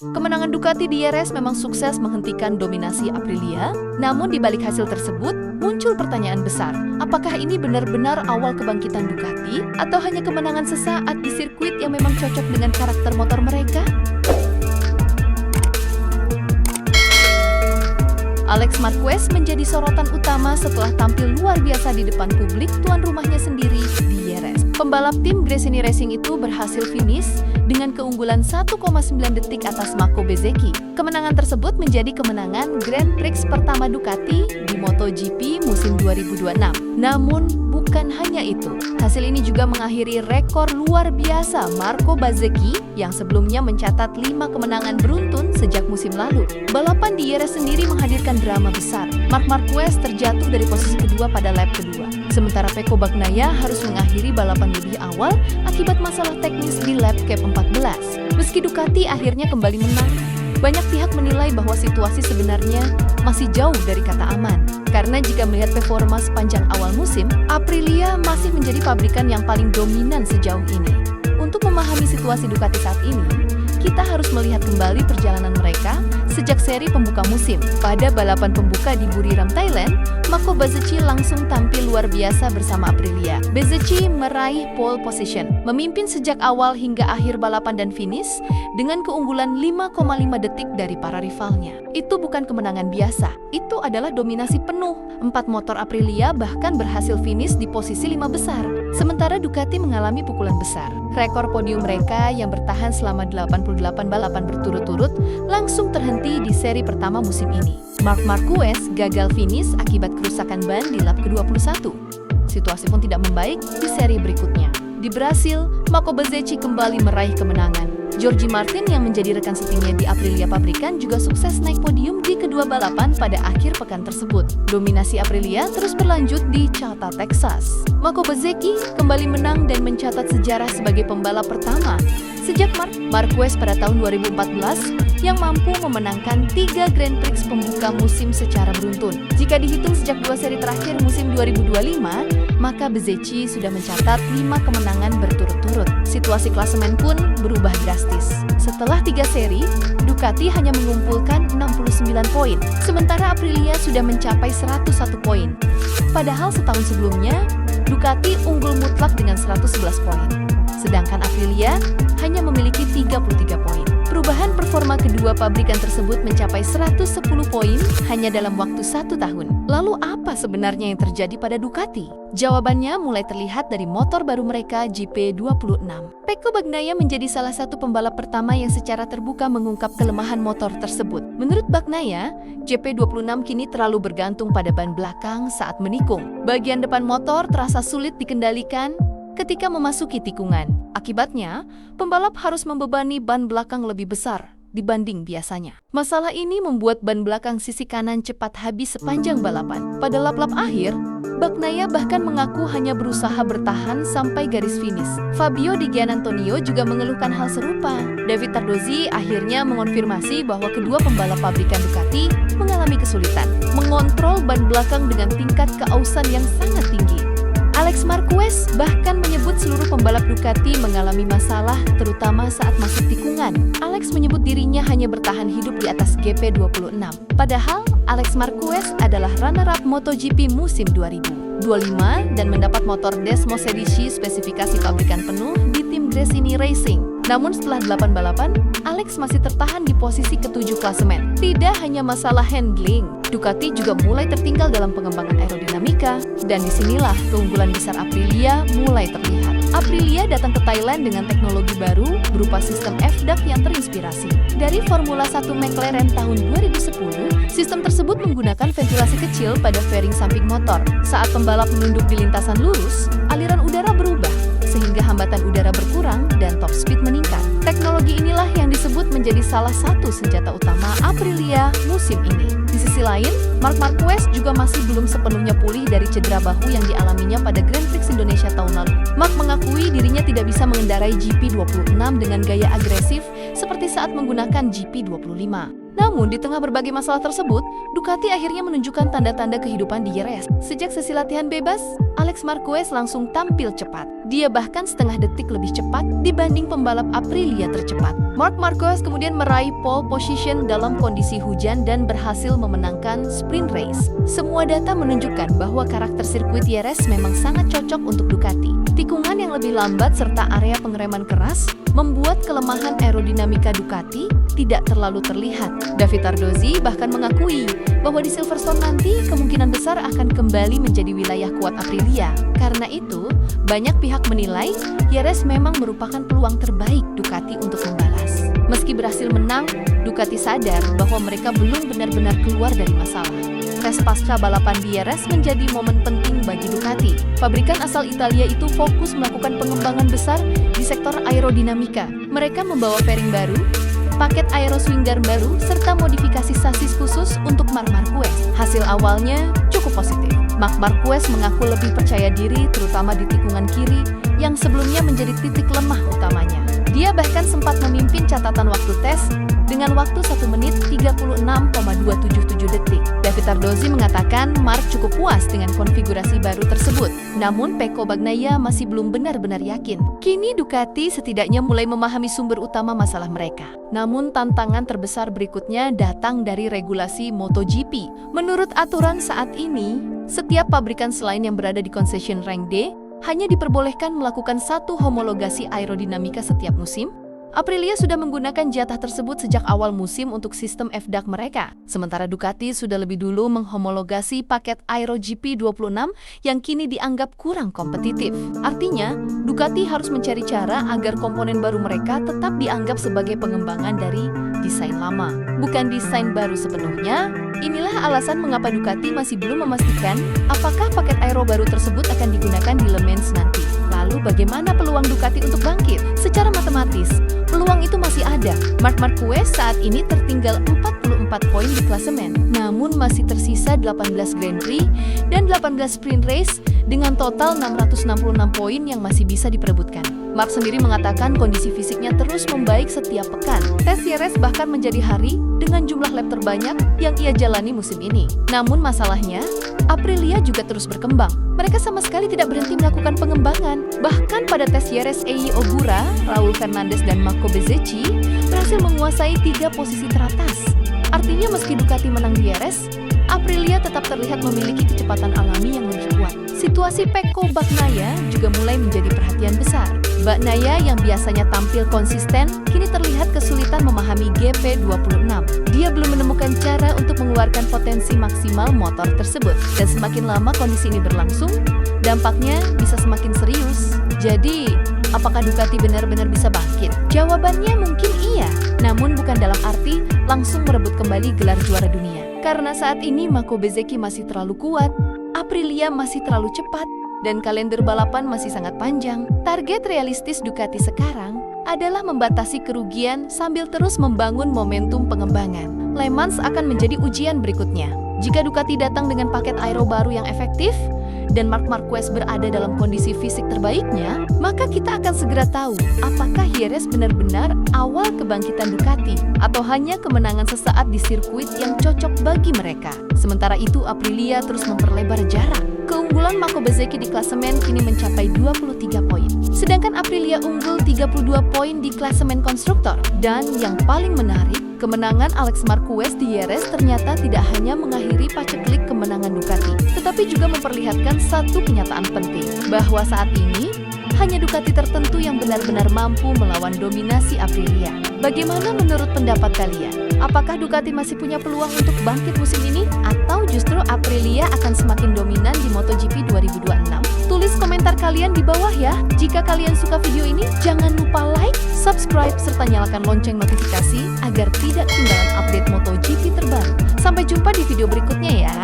Kemenangan Ducati di Jerez memang sukses menghentikan dominasi Aprilia, namun di balik hasil tersebut muncul pertanyaan besar. Apakah ini benar-benar awal kebangkitan Ducati atau hanya kemenangan sesaat di sirkuit yang memang cocok dengan karakter motor mereka? Alex Marquez menjadi sorotan utama setelah tampil luar biasa di depan publik tuan rumahnya sendiri di Jerez. Pembalap tim Gresini Racing itu berhasil finish dengan keunggulan 1,9 detik atas Marco Bezzecchi. Kemenangan tersebut menjadi kemenangan Grand Prix pertama Ducati di MotoGP musim 2026. Namun, bukan hanya itu. Hasil ini juga mengakhiri rekor luar biasa Marco Bezzecchi yang sebelumnya mencatat 5 kemenangan beruntun sejak musim lalu. Balapan di Jerez sendiri menghadirkan drama besar. Marc Marquez terjatuh dari posisi kedua pada lap kedua. Sementara Pecco Bagnaia harus mengakhiri balapan lebih awal akibat masalah teknis di lap ke-14. Meski Ducati akhirnya kembali menang, banyak pihak menilai bahwa situasi sebenarnya masih jauh dari kata aman. Karena jika melihat performa sepanjang awal musim, Aprilia masih menjadi pabrikan yang paling dominan sejauh ini. Untuk memahami situasi Ducati saat ini, kita harus melihat kembali perjalanan mereka sejak seri pembuka musim. Pada balapan pembuka di Buriram, Thailand, Marco Bezzecchi langsung tampil luar biasa bersama Aprilia. Bezzecchi meraih pole position, memimpin sejak awal hingga akhir balapan dan finish dengan keunggulan 5,5 detik dari para rivalnya. Itu bukan kemenangan biasa, itu adalah dominasi penuh. 4 motor Aprilia bahkan berhasil finish di posisi 5 besar, sementara Ducati mengalami pukulan besar. Rekor podium mereka yang bertahan selama 88 balapan berturut-turut langsung terhenti di seri pertama musim ini. Marc Marquez gagal finish akibat kerusakan ban di lap ke-21. Situasi pun tidak membaik di seri berikutnya. Di Brasil, Marco Bezzecchi kembali meraih kemenangan. Jorge Martin yang menjadi rekan setimnya di Aprilia pabrikan juga sukses naik podium di kedua balapan pada akhir pekan tersebut. Dominasi Aprilia terus berlanjut di Chata, Texas. Marco Bezzecchi kembali menang dan mencatat sejarah sebagai pembalap pertama sejak Marc Marquez pada tahun 2014 yang mampu memenangkan 3 Grand Prix pembuka musim secara beruntun. Jika dihitung sejak 2 seri terakhir musim 2025, maka Bezzecchi sudah mencatat 5 kemenangan berturut-turut. Situasi klasemen pun berubah drastis. Setelah 3 seri, Ducati hanya mengumpulkan 69 poin, sementara Aprilia sudah mencapai 101 poin. Padahal setahun sebelumnya, Ducati unggul mutlak dengan 111 poin, sedangkan Aprilia hanya memiliki 33 poin. Perubahan performa kedua pabrikan tersebut mencapai 110 poin hanya dalam waktu 1 tahun. Lalu apa sebenarnya yang terjadi pada Ducati? Jawabannya mulai terlihat dari motor baru mereka GP26. Pecco Bagnaia menjadi salah satu pembalap pertama yang secara terbuka mengungkap kelemahan motor tersebut. Menurut Bagnaia, GP26 kini terlalu bergantung pada ban belakang saat menikung. Bagian depan motor terasa sulit dikendalikan ketika memasuki tikungan. Akibatnya, pembalap harus membebani ban belakang lebih besar dibanding biasanya. Masalah ini membuat ban belakang sisi kanan cepat habis sepanjang balapan. Pada lap-lap akhir, Bagnaia bahkan mengaku hanya berusaha bertahan sampai garis finish. Fabio Di Giannantonio juga mengeluhkan hal serupa. David Tardozzi akhirnya mengonfirmasi bahwa kedua pembalap pabrikan Ducati mengalami kesulitan mengontrol ban belakang dengan tingkat keausan yang sangat tinggi. Alex Marquez bahkan menyebut seluruh pembalap Ducati mengalami masalah, terutama saat masuk tikungan. Alex menyebut dirinya hanya bertahan hidup di atas GP26. Padahal, Alex Marquez adalah runner-up MotoGP musim 2025 dan mendapat motor Desmos Edici spesifikasi pabrikan penuh di tim Gresini Racing. Namun setelah 8 balapan, Alex masih tertahan di posisi ke-7 klasemen. Tidak hanya masalah handling, Ducati juga mulai tertinggal dalam pengembangan aerodinamika, dan disinilah keunggulan besar Aprilia mulai terlihat. Aprilia datang ke Thailand dengan teknologi baru berupa sistem F-Duct yang terinspirasi dari Formula 1 McLaren tahun 2010. Sistem tersebut menggunakan ventilasi kecil pada fairing samping motor. Saat pembalap menunduk di lintasan lurus, aliran udara berubah sehingga hambatan udara berkurang dan top speed meningkat. Teknologi inilah yang disebut menjadi salah satu senjata utama Aprilia musim ini. Di sisi lain, Marc Marquez juga masih belum sepenuhnya pulih dari cedera bahu yang dialaminya pada Grand Prix Indonesia tahun lalu. Marc mengakui dirinya tidak bisa mengendarai GP26 dengan gaya agresif seperti saat menggunakan GP25. Namun, di tengah berbagai masalah tersebut, Ducati akhirnya menunjukkan tanda-tanda kehidupan di Jerez. Sejak sesi latihan bebas, Alex Marquez langsung tampil cepat. Dia bahkan setengah detik lebih cepat dibanding pembalap Aprilia tercepat. Marc Marquez kemudian meraih pole position dalam kondisi hujan dan berhasil memenangkan sprint race. Semua data menunjukkan bahwa karakter sirkuit Jerez memang sangat cocok untuk Ducati. Tikungan yang lebih lambat serta area pengereman keras membuat kelemahan aerodinamika Ducati tidak terlalu terlihat. David Tardozzi bahkan mengakui bahwa di Silverstone nanti kemungkinan besar akan kembali menjadi wilayah kuat Aprilia. Karena itu, banyak pihak menilai Jerez memang merupakan peluang terbaik Ducati untuk membalas. Meski berhasil menang, Ducati sadar bahwa mereka belum benar-benar keluar dari masalah. Tes pasca balapan di Jerez menjadi momen penting bagi Ducati. Pabrikan asal Italia itu fokus melakukan pengembangan besar di sektor aerodinamika. Mereka membawa fairing baru, paket aero swing arm baru, serta modifikasi sasis khusus untuk Marc Marquez. Hasil awalnya cukup positif. Marc Marquez mengaku lebih percaya diri terutama di tikungan kiri yang sebelumnya menjadi titik lemah utamanya. Dia bahkan sempat memimpin catatan waktu tes dengan waktu 1 menit 36,277 detik. David Tardozzi mengatakan Marc cukup puas dengan konfigurasi baru tersebut. Namun Pecco Bagnaia masih belum benar-benar yakin. Kini Ducati setidaknya mulai memahami sumber utama masalah mereka. Namun tantangan terbesar berikutnya datang dari regulasi MotoGP. Menurut aturan saat ini, setiap pabrikan selain yang berada di concession rank D hanya diperbolehkan melakukan satu homologasi aerodinamika setiap musim. Aprilia sudah menggunakan jatah tersebut sejak awal musim untuk sistem FDAC mereka. Sementara Ducati sudah lebih dulu menghomologasi paket Aero GP26 yang kini dianggap kurang kompetitif. Artinya, Ducati harus mencari cara agar komponen baru mereka tetap dianggap sebagai pengembangan dari desain lama, bukan desain baru sepenuhnya. Inilah alasan mengapa Ducati masih belum memastikan apakah paket aero baru tersebut akan digunakan di Le Mans nanti. Lalu bagaimana peluang Ducati untuk bangkit? Secara matematis, peluang itu masih ada. Marc Marquez saat ini tertinggal 44 poin di klasemen, namun masih tersisa 18 Grand Prix dan 18 sprint race dengan total 666 poin yang masih bisa diperebutkan. Marc sendiri mengatakan kondisi fisiknya terus membaik setiap pekan. Tes Jerez bahkan menjadi hari dengan jumlah lap terbanyak yang ia jalani musim ini. Namun masalahnya, Aprilia juga terus berkembang. Mereka sama sekali tidak berhenti melakukan pengembangan. Bahkan pada tes Jerez, Ei Ogura, Raul Fernandez, dan Marco Bezzecchi berhasil menguasai 3 posisi teratas. Artinya meski Ducati menang di Jerez, Aprilia tetap terlihat memiliki kecepatan alami yang lebih kuat. Situasi Pecco Bagnaia juga mulai menjadi perhatian besar. Bagnaia yang biasanya tampil konsisten, kini terlihat kesulitan memahami GP26. Dia belum menemukan cara untuk mengeluarkan potensi maksimal motor tersebut. Dan semakin lama kondisi ini berlangsung, dampaknya bisa semakin serius. Jadi, apakah Ducati benar-benar bisa bangkit? Jawabannya mungkin iya, namun bukan dalam arti langsung merebut kembali gelar juara dunia. Karena saat ini Marco Bezzecchi masih terlalu kuat, Aprilia masih terlalu cepat, dan kalender balapan masih sangat panjang. Target realistis Ducati sekarang adalah membatasi kerugian sambil terus membangun momentum pengembangan. Le Mans akan menjadi ujian berikutnya. Jika Ducati datang dengan paket aero baru yang efektif, dan Marc Marquez berada dalam kondisi fisik terbaiknya, maka kita akan segera tahu apakah Jerez benar-benar awal kebangkitan Ducati atau hanya kemenangan sesaat di sirkuit yang cocok bagi mereka. Sementara itu Aprilia terus memperlebar jarak. Keunggulan Marco Bezzecchi di klasemen kini mencapai 23 poin. Sedangkan Aprilia unggul 32 poin di klasemen konstruktor. Dan yang paling menarik, kemenangan Alex Marquez di Jerez ternyata tidak hanya mengakhiri paceklik kemenangan Ducati, tetapi juga memperlihatkan satu kenyataan penting, bahwa saat ini hanya Ducati tertentu yang benar-benar mampu melawan dominasi Aprilia. Bagaimana menurut pendapat kalian? Apakah Ducati masih punya peluang untuk bangkit musim ini? Atau justru Aprilia akan semakin dominan di MotoGP 2026? Tulis komentar kalian di bawah ya. Jika kalian suka video ini, jangan lupa like, subscribe, serta nyalakan lonceng notifikasi agar tidak ketinggalan update MotoGP terbaru. Sampai jumpa di video berikutnya ya.